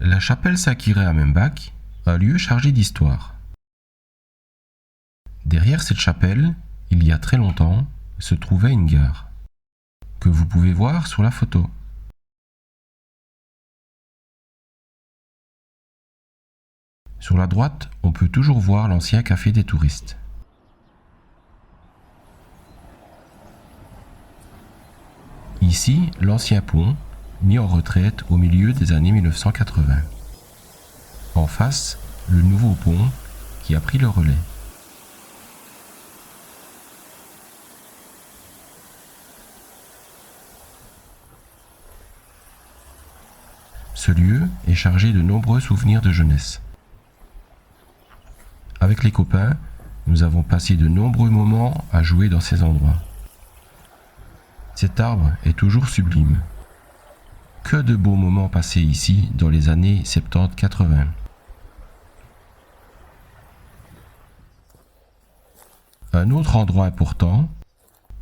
La chapelle Sakiré à Membach, un lieu chargé d'histoire. Derrière cette chapelle, il y a très longtemps, se trouvait une gare, que vous pouvez voir sur la photo. Sur la droite, on peut toujours voir l'ancien café des touristes. Ici, l'ancien pont, mis en retraite au milieu des années 1980. En face, le nouveau pont qui a pris le relais. Ce lieu est chargé de nombreux souvenirs de jeunesse. Avec les copains, nous avons passé de nombreux moments à jouer dans ces endroits. Cet arbre est toujours sublime. Que de beaux moments passés ici dans les années 70-80. Un autre endroit important,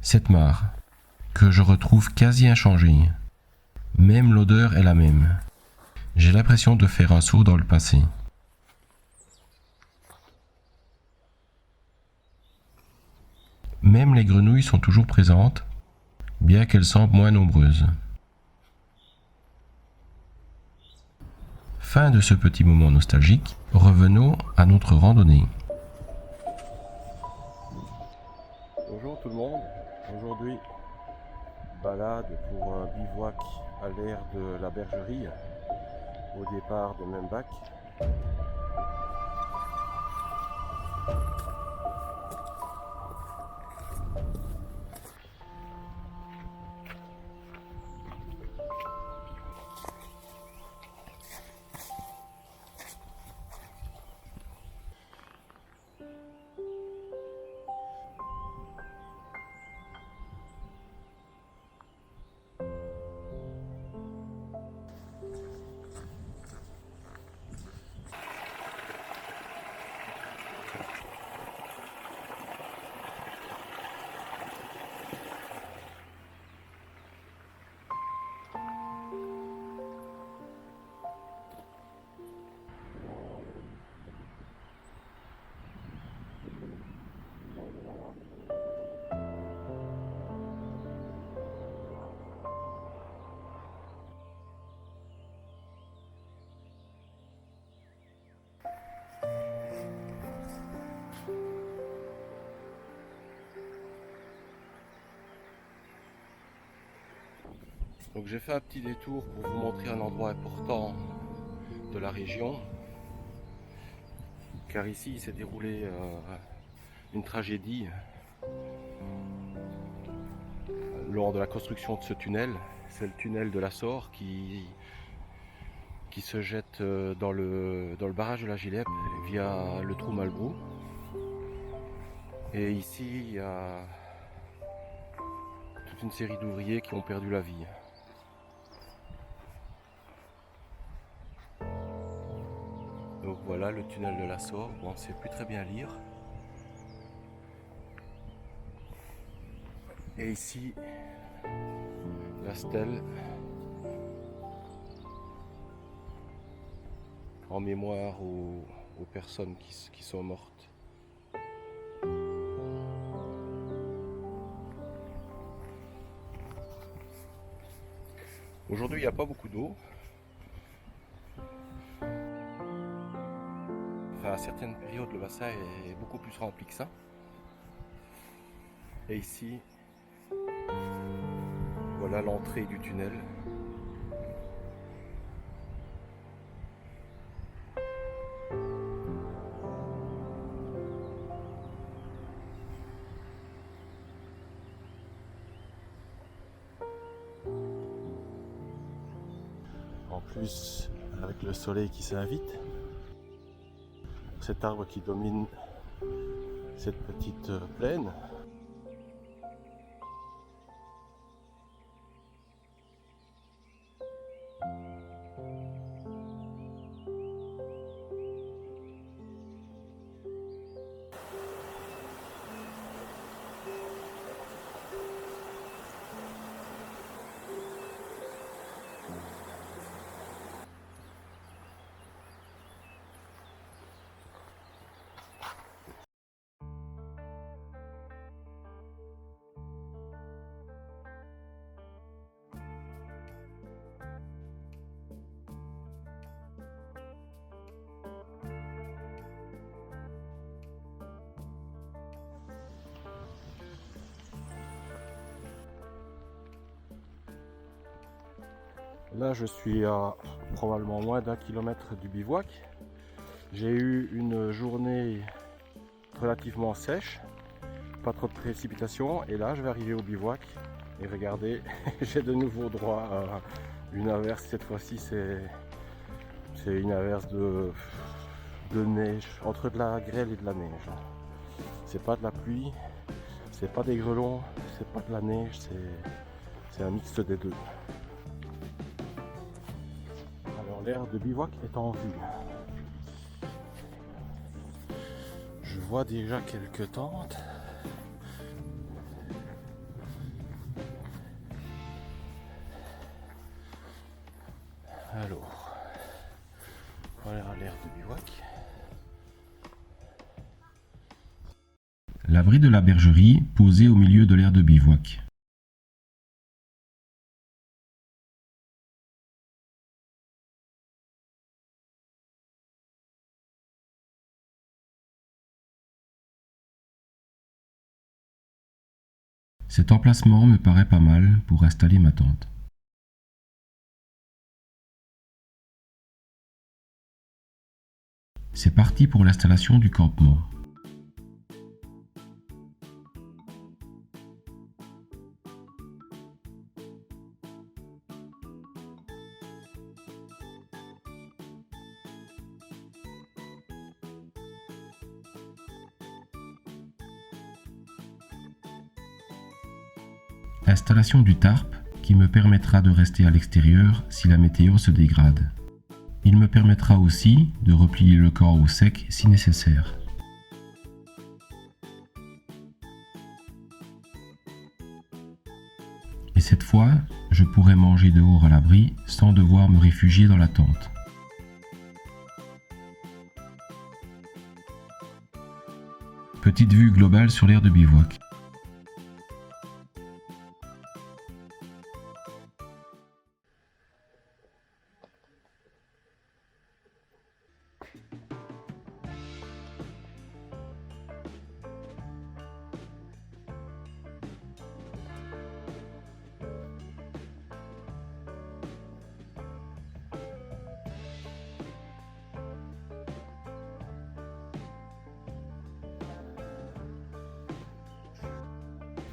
cette mare, que je retrouve quasi inchangée. Même l'odeur est la même. J'ai l'impression de faire un saut dans le passé. Même les grenouilles sont toujours présentes, bien qu'elles semblent moins nombreuses. Fin de ce petit moment nostalgique, revenons à notre randonnée. Bonjour tout le monde, aujourd'hui balade pour un bivouac à l'air de la bergerie au départ de Membach. Donc j'ai fait un petit détour pour vous montrer un endroit important de la région, car ici il s'est déroulé une tragédie lors de la construction de ce tunnel. C'est le tunnel de la Sorre qui se jette dans le barrage de la Gilep via le trou Malbrou. Et ici il y a toute une série d'ouvriers qui ont perdu la vie. Donc voilà le tunnel de la Sorre, bon, on ne sait plus très bien lire. Et ici, la stèle en mémoire aux personnes qui sont mortes. Aujourd'hui, il n'y a pas beaucoup d'eau. Enfin, à certaines périodes, le bassin est beaucoup plus rempli que ça. Et ici, voilà l'entrée du tunnel. En plus, avec le soleil qui s'invite, cet arbre qui domine cette petite plaine. Là, je suis à probablement moins d'1 kilomètre du bivouac. J'ai eu une journée relativement sèche, pas trop de précipitations, et là je vais arriver au bivouac et regardez, j'ai de nouveau droit à une averse. Cette fois-ci c'est une averse de neige, entre de la grêle et de la neige. C'est pas de la pluie, c'est pas des grêlons, c'est pas de la neige, c'est un mix des deux. Alors l'aire de bivouac est en vue. Je vois déjà quelques tentes. Alors, voilà l'aire de bivouac. L'abri de la bergerie posé au milieu de l'aire de bivouac. Cet emplacement me paraît pas mal pour installer ma tente. C'est parti pour l'installation du campement. Installation du tarp qui me permettra de rester à l'extérieur si la météo se dégrade. Il me permettra aussi de replier le camp au sec si nécessaire. Et cette fois, je pourrai manger dehors à l'abri sans devoir me réfugier dans la tente. Petite vue globale sur l'aire de bivouac.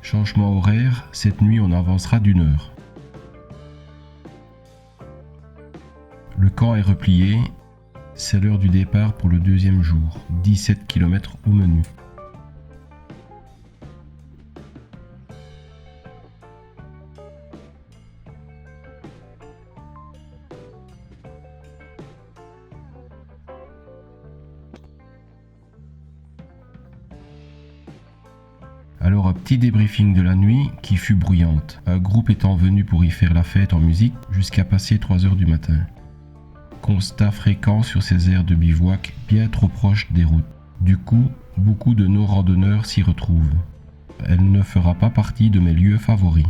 Changement horaire, cette nuit on avancera d'1 heure. Le camp est replié, c'est l'heure du départ pour le deuxième jour, 17 km au menu. Alors un petit débriefing de la nuit qui fut bruyante, un groupe étant venu pour y faire la fête en musique jusqu'à passer 3 heures du matin. Constat fréquent sur ces aires de bivouac bien trop proches des routes. Du coup, beaucoup de nos randonneurs s'y retrouvent. Elle ne fera pas partie de mes lieux favoris.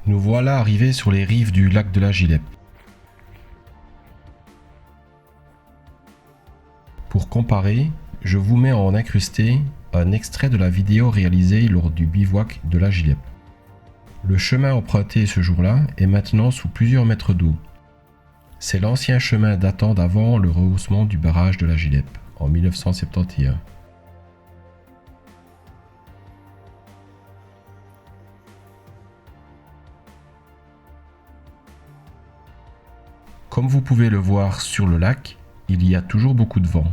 Nous voilà arrivés sur les rives du lac de la Gileppe. Pour comparer, je vous mets en incrusté un extrait de la vidéo réalisée lors du bivouac de la Gileppe. Le chemin emprunté ce jour-là est maintenant sous plusieurs mètres d'eau. C'est l'ancien chemin datant d'avant le rehaussement du barrage de la Gileppe en 1971. Comme vous pouvez le voir sur le lac, il y a toujours beaucoup de vent.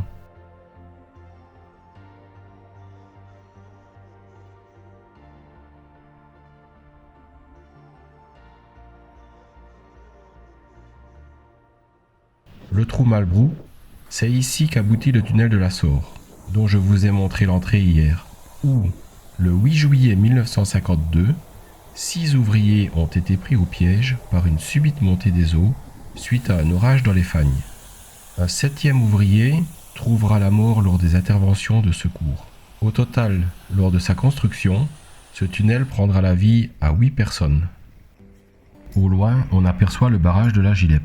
Le trou Malbrou, c'est ici qu'aboutit le tunnel de la Sorre, dont je vous ai montré l'entrée hier, où, le 8 juillet 1952, 6 ouvriers ont été pris au piège par une subite montée des eaux suite à un orage dans les fagnes. Un 7e ouvrier trouvera la mort lors des interventions de secours. Au total, lors de sa construction, ce tunnel prendra la vie à 8 personnes. Au loin, on aperçoit le barrage de la Gileppe.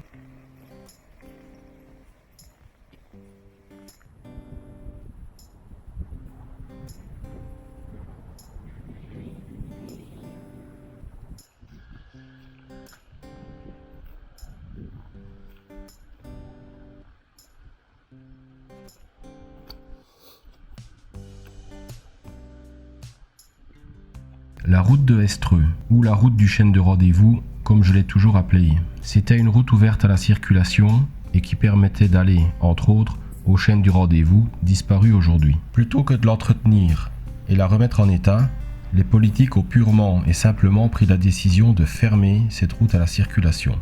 La route de Estreux, ou la route du chêne de rendez-vous, comme je l'ai toujours appelée. C'était une route ouverte à la circulation et qui permettait d'aller, entre autres, au chêne du rendez-vous, disparu aujourd'hui. Plutôt que de l'entretenir et la remettre en état, les politiques ont purement et simplement pris la décision de fermer cette route à la circulation.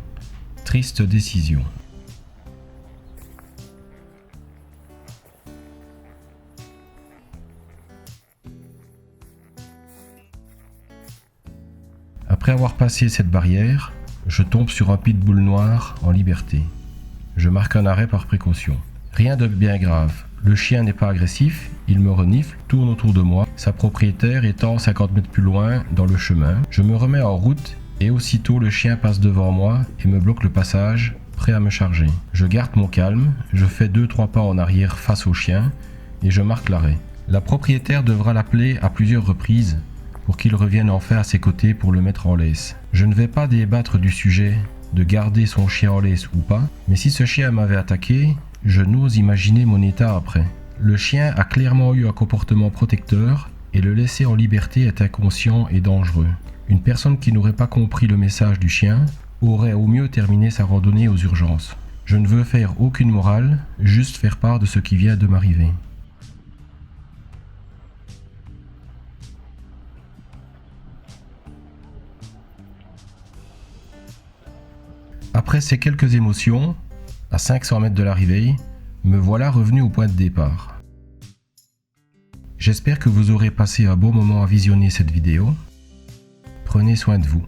Triste décision. Après avoir passé cette barrière, je tombe sur un pitbull noir en liberté. Je marque un arrêt par précaution. Rien de bien grave. Le chien n'est pas agressif, il me renifle, tourne autour de moi, sa propriétaire étant 50 mètres plus loin dans le chemin. Je me remets en route et aussitôt le chien passe devant moi et me bloque le passage, prêt à me charger. Je garde mon calme, je fais 2-3 pas en arrière face au chien et je marque l'arrêt. La propriétaire devra l'appeler à plusieurs reprises pour qu'il revienne enfin à ses côtés pour le mettre en laisse. Je ne vais pas débattre du sujet de garder son chien en laisse ou pas, mais si ce chien m'avait attaqué, je n'ose imaginer mon état après. Le chien a clairement eu un comportement protecteur et le laisser en liberté est inconscient et dangereux. Une personne qui n'aurait pas compris le message du chien aurait au mieux terminé sa randonnée aux urgences. Je ne veux faire aucune morale, juste faire part de ce qui vient de m'arriver. Après ces quelques émotions, à 500 mètres de l'arrivée, me voilà revenu au point de départ. J'espère que vous aurez passé un bon moment à visionner cette vidéo. Prenez soin de vous.